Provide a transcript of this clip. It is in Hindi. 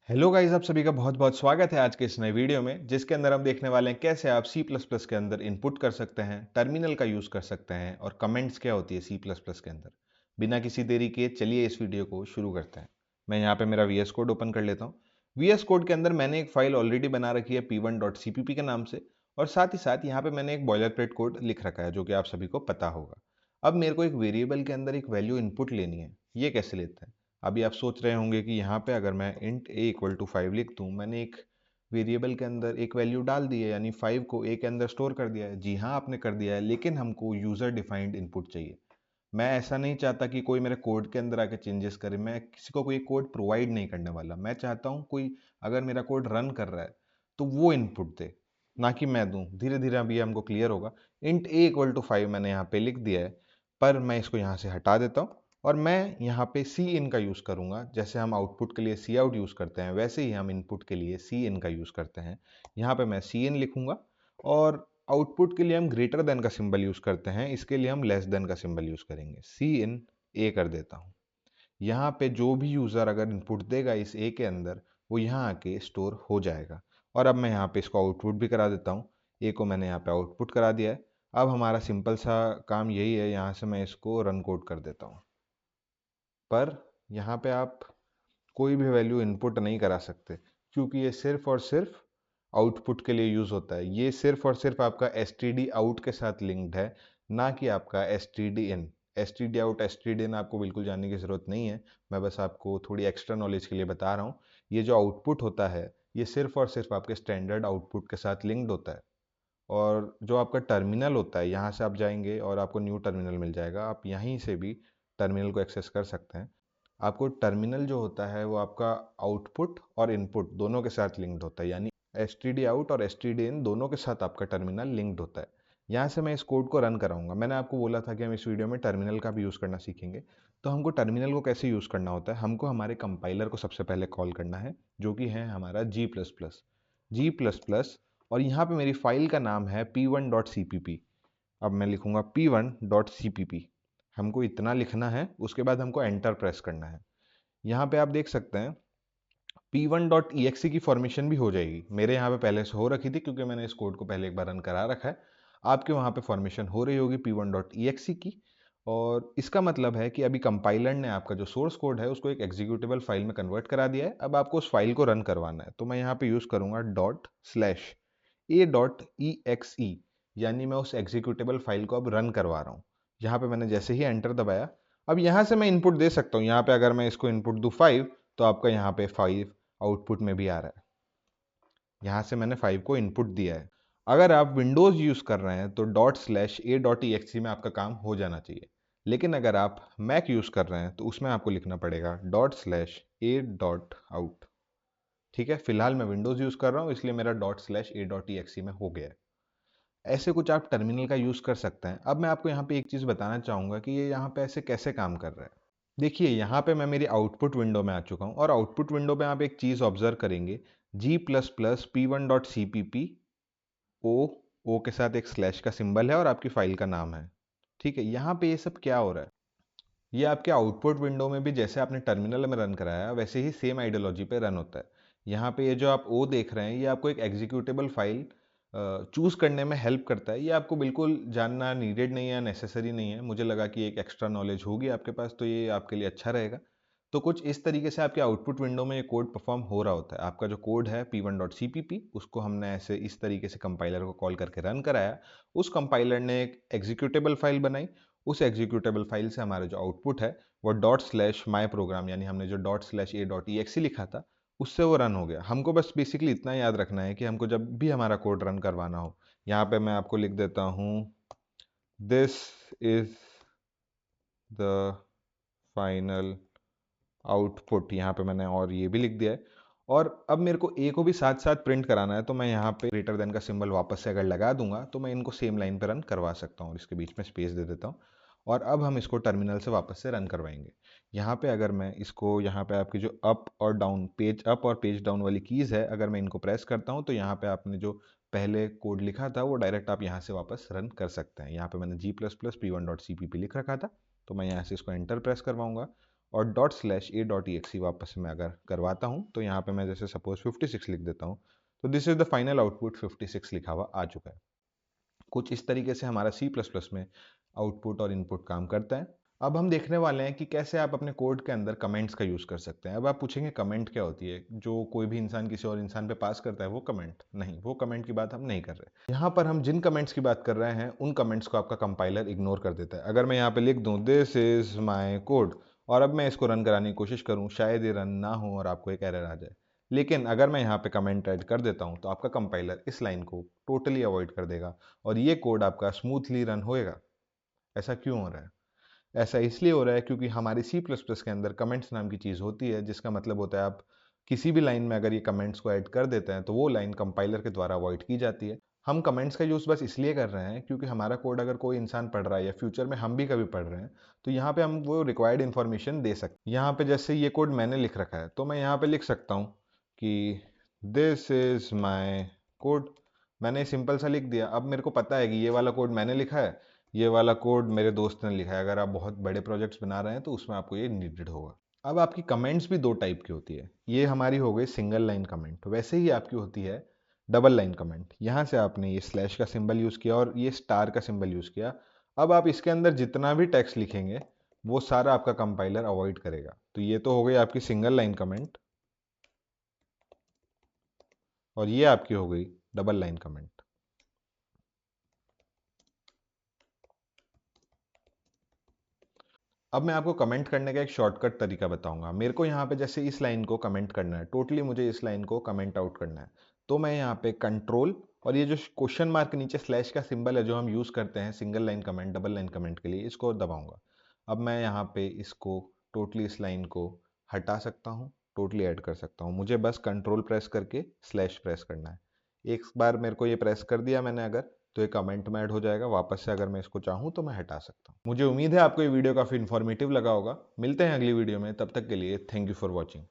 हेलो गाइस, आप सभी का बहुत बहुत स्वागत है आज के इस नए वीडियो में, जिसके अंदर हम देखने वाले हैं कैसे आप C++ के अंदर इनपुट कर सकते हैं, टर्मिनल का यूज कर सकते हैं और कमेंट्स क्या होती है C++ के अंदर। बिना किसी देरी के चलिए इस वीडियो को शुरू करते हैं। मैं यहाँ पे मेरा VS कोड ओपन कर लेता हूँ। VS कोड के अंदर मैंने एक फाइल ऑलरेडी बना रखी है p1.cpp के नाम से, और साथ ही साथ यहाँ पे मैंने एक बॉयलर प्लेट कोड लिख रखा है जो कि आप सभी को पता होगा। अब मेरे को एक वेरिएबल के अंदर एक वैल्यू इनपुट लेनी है। ये कैसे लेते हैं? अभी आप सोच रहे होंगे कि यहाँ पे अगर मैं int a इक्वल टू 5 लिख दूँ, मैंने एक वेरिएबल के अंदर एक वैल्यू डाल दी है, यानी 5 को a के अंदर स्टोर कर दिया है। जी हाँ, आपने कर दिया है, लेकिन हमको यूज़र डिफाइंड इनपुट चाहिए। मैं ऐसा नहीं चाहता कि कोई मेरे कोड के अंदर आके चेंजेस करे। मैं किसी को कोई कोड प्रोवाइड नहीं करने वाला। मैं चाहता हूँ कोई अगर मेरा कोड रन कर रहा है तो वो इनपुट दे, ना कि मैं दूँ। धीरे धीरे अभी हमको क्लियर होगा। int a इक्वल टू 5 मैंने यहाँ पे लिख दिया है, पर मैं इसको यहाँ से हटा देता हूँ और मैं यहाँ पे सी इन का यूज़ करूँगा। जैसे हम आउटपुट के लिए सी आउट यूज़ करते हैं, वैसे ही हम इनपुट के लिए सी इन का यूज़ करते हैं। यहाँ पे मैं सी इन लिखूँगा, और आउटपुट के लिए हम ग्रेटर देन का सिंबल यूज़ करते हैं, इसके लिए हम लेस देन का सिंबल यूज़ करेंगे। सी इन ए कर देता हूँ। यहाँ पे जो भी यूज़र अगर इनपुट देगा इस ए के अंदर, वो यहाँ आके स्टोर हो जाएगा। और अब मैं यहाँ पे इसको आउटपुट भी करा देता हूँ। ए को मैंने यहाँ पे आउटपुट करा दिया है। अब हमारा सिंपल सा काम यही है, यहाँ से मैं इसको रन कोड कर देता हूँ। पर यहाँ पे आप कोई भी वैल्यू इनपुट नहीं करा सकते, क्योंकि ये सिर्फ और सिर्फ आउटपुट के लिए यूज़ होता है। ये सिर्फ और सिर्फ आपका std आउट के साथ लिंक्ड है, ना कि आपका std इन। std आउट std इन आपको बिल्कुल जानने की ज़रूरत नहीं है। मैं बस आपको थोड़ी एक्स्ट्रा नॉलेज के लिए बता रहा हूँ। ये जो आउटपुट होता है, ये सिर्फ और सिर्फ आपके स्टैंडर्ड आउटपुट के साथ लिंक्ड होता है। और जो आपका टर्मिनल होता है, यहाँ से आप जाएंगे और आपको न्यू टर्मिनल मिल जाएगा। आप यहीं से भी टर्मिनल को एक्सेस कर सकते हैं। आपको टर्मिनल जो होता है वो आपका आउटपुट और इनपुट दोनों के साथ लिंक्ड होता है, यानी std आउट और std इन दोनों के साथ आपका टर्मिनल लिंक्ड होता है। यहाँ से मैं इस कोड को रन कराऊंगा। मैंने आपको बोला था कि हम इस वीडियो में टर्मिनल का भी यूज़ करना सीखेंगे। तो हमको टर्मिनल को कैसे यूज़ करना होता है, हमको हमारे कंपाइलर को सबसे पहले कॉल करना है, जो कि है हमारा G++। और यहाँ पे मेरी फाइल का नाम है p1.cpp। अब मैं लिखूंगा p1.cpp। हमको इतना लिखना है, उसके बाद हमको एंटर प्रेस करना है। यहाँ पे आप देख सकते हैं p1.exe की फॉर्मेशन भी हो जाएगी। मेरे यहाँ पे पहले से हो रखी थी, क्योंकि मैंने इस कोड को पहले एक बार रन करा रखा है। आपके वहाँ पे फॉर्मेशन हो रही होगी p1.exe की। और इसका मतलब है कि अभी कंपाइलर ने आपका जो सोर्स कोड है उसको एक एग्जीक्यूटेबल फाइल में कन्वर्ट करा दिया है। अब आपको उस फाइल को रन करवाना है, तो मैं यहाँ पे यूज़ करूँगा .a.exe, यानी मैं उस एग्जीक्यूटेबल फाइल को अब रन करवा रहा हूँ। यहाँ पे मैंने जैसे ही एंटर दबाया, अब यहाँ से मैं इनपुट दे सकता हूँ। यहाँ पे अगर मैं इसको इनपुट दूँ 5, तो आपका यहाँ पे 5 आउटपुट में भी आ रहा है। यहाँ से मैंने 5 को इनपुट दिया है। अगर आप विंडोज़ यूज़ कर रहे हैं तो .a.exe में आपका काम हो जाना चाहिए। लेकिन अगर आप मैक यूज़ कर रहे हैं तो उसमें आपको लिखना पड़ेगा .a.out। ठीक है, फिलहाल मैं विंडोज़ यूज़ कर रहा हूँ, इसलिए मेरा .a.exe में हो गया है। ऐसे कुछ आप टर्मिनल का यूज़ कर सकते हैं। अब मैं आपको यहाँ पे एक चीज़ बताना चाहूँगा कि ये यहाँ पे ऐसे कैसे काम कर रहा है। देखिए, यहाँ पे मैं मेरी आउटपुट विंडो में आ चुका हूँ, और आउटपुट विंडो में आप एक चीज़ ऑब्जर्व करेंगे, G++p1.cpp ओ के साथ एक स्लैश का सिंबल है और आपकी फाइल का नाम है। ठीक है, यहाँ पे ये सब क्या हो रहा है, ये आपके आउटपुट विंडो में भी जैसे आपने टर्मिनल में रन कराया वैसे ही सेम आइडियोलॉजी पे रन होता है। यहाँ पे ये जो आप ओ देख रहे हैं, ये आपको एक एग्जीक्यूटेबल फाइल चूज़ करने में हेल्प करता है। ये आपको बिल्कुल जानना नीडेड नहीं है, नेसेसरी नहीं है। मुझे लगा कि एक एक्स्ट्रा नॉलेज होगी आपके पास, तो ये आपके लिए अच्छा रहेगा। तो कुछ इस तरीके से आपके आउटपुट विंडो में ये कोड परफॉर्म हो रहा होता है। आपका जो कोड है p1.cpp, उसको हमने ऐसे इस तरीके से कंपाइलर को कॉल करके रन कराया। उस कंपाइलर ने एक एग्जीक्यूटेबल फाइल बनाई। उस एग्जीक्यूटेबल फाइल से हमारा जो आउटपुट है वो ./my-program, यानी हमने जो ./a.exe लिखा था, उससे वो रन हो गया। हमको बस बेसिकली इतना याद रखना है कि हमको जब भी हमारा कोड रन करवाना हो, यहाँ पे मैं आपको लिख देता हूँ this is the final output. यहाँ पे मैंने और ये भी लिख दिया है। और अब मेरे को ए को भी साथ साथ प्रिंट कराना है, तो मैं यहाँ पे ग्रेटर देन का सिंबल वापस से अगर लगा दूंगा तो मैं इनको सेम लाइन पे रन करवा सकता हूँ, और इसके बीच में स्पेस दे देता हूँ। और अब हम इसको टर्मिनल से वापस से रन करवाएंगे। यहाँ पे अगर मैं इसको, यहाँ पे आपकी जो अप और डाउन, पेज अप और पेज डाउन वाली कीज़ है, अगर मैं इनको प्रेस करता हूँ तो यहाँ पे आपने जो पहले कोड लिखा था वो डायरेक्ट आप यहाँ से वापस रन कर सकते हैं। यहाँ पे मैंने G++p1.cpp लिख रखा था, तो मैं यहाँ से इसको एंटर प्रेस करवाऊंगा। और ./a.exe वापस मैं अगर करवाता हूँ तो यहाँ पे मैं जैसे सपोज 56 लिख देता हूँ, तो this is the final output 56 लिखा हुआ आ चुका है। कुछ इस तरीके से हमारा C++ में आउटपुट और इनपुट काम करता है। अब हम देखने वाले हैं कि कैसे आप अपने कोड के अंदर कमेंट्स का यूज़ कर सकते हैं। अब आप पूछेंगे कमेंट क्या होती है? जो कोई भी इंसान किसी और इंसान पे पास करता है वो कमेंट? नहीं, वो कमेंट की बात हम नहीं कर रहे। यहाँ पर हम जिन कमेंट्स की बात कर रहे हैं उन कमेंट्स को आपका कंपाइलर इग्नोर कर देता है। अगर मैं यहाँ पे लिख दूँ दिस इज माई कोड और अब मैं इसको रन कराने की कोशिश करूँ, शायद ये रन ना हो और आपको एक एरर आ जाए। लेकिन अगर मैं यहाँ पे कमेंट ऐड कर देता हूँ तो आपका कंपाइलर इस लाइन को टोटली अवॉइड कर देगा और ये कोड आपका स्मूथली रन होएगा। ऐसा क्यों हो रहा है? ऐसा इसलिए हो रहा है क्योंकि हमारी C++ के अंदर कमेंट्स नाम की चीज़ होती है, जिसका मतलब होता है आप किसी भी लाइन में अगर ये कमेंट्स को ऐड कर देते हैं तो वो लाइन कंपाइलर के द्वारा अवॉइड की जाती है। हम कमेंट्स का यूज़ बस इसलिए कर रहे हैं क्योंकि हमारा कोड अगर कोई इंसान पढ़ रहा है या फ्यूचर में हम भी कभी पढ़ रहे हैं तो यहाँ पे हम वो रिक्वायर्ड इन्फॉर्मेशन दे सकते हैं। यहाँ पे जैसे ये कोड मैंने लिख रखा है तो मैं यहाँ पे लिख सकता हूँ कि दिस इज माई कोड। मैंने सिंपल सा लिख दिया। अब मेरे को पता है कि ये वाला कोड मैंने लिखा है, ये वाला कोड मेरे दोस्त ने लिखा है। अगर आप बहुत बड़े प्रोजेक्ट्स बना रहे हैं तो उसमें आपको ये नीडेड होगा। अब आपकी कमेंट्स भी दो टाइप की होती है। ये हमारी हो गई सिंगल लाइन कमेंट, वैसे ही आपकी होती है डबल लाइन कमेंट। यहाँ से आपने ये स्लैश का सिंबल यूज़ किया और ये स्टार का सिंबल यूज़ किया। अब आप इसके अंदर जितना भी टेक्स्ट लिखेंगे वो सारा आपका कंपाइलर अवॉइड करेगा। तो ये तो हो गई आपकी सिंगल लाइन कमेंट और ये आपकी हो गई डबल लाइन कमेंट। अब मैं आपको कमेंट करने का एक शॉर्टकट तरीका बताऊंगा। मेरे को यहाँ पे जैसे इस लाइन को कमेंट करना है, टोटली मुझे इस लाइन को कमेंट आउट करना है, तो मैं यहाँ पे कंट्रोल और ये जो क्वेश्चन मार्क के नीचे स्लैश का सिंबल है जो हम यूज़ करते हैं single line comment double line comment के लिए, इसको दबाऊंगा। अब मैं यहाँ पे इसको टोटली इस लाइन को हटा सकता हूँ, टोटली ऐड कर सकता हूँ। मुझे बस कंट्रोल प्रेस करके स्लैश प्रेस करना है। एक बार मेरे को ये प्रेस कर दिया मैंने अगर, तो ये कमेंट में ऐड हो जाएगा। वापस से अगर मैं इसको चाहूँ तो मैं हटा सकता हूँ। मुझे उम्मीद है आपको ये वीडियो काफ़ी इन्फॉर्मेटिव लगा होगा। मिलते हैं अगली वीडियो में, तब तक के लिए थैंक यू फॉर वॉचिंग।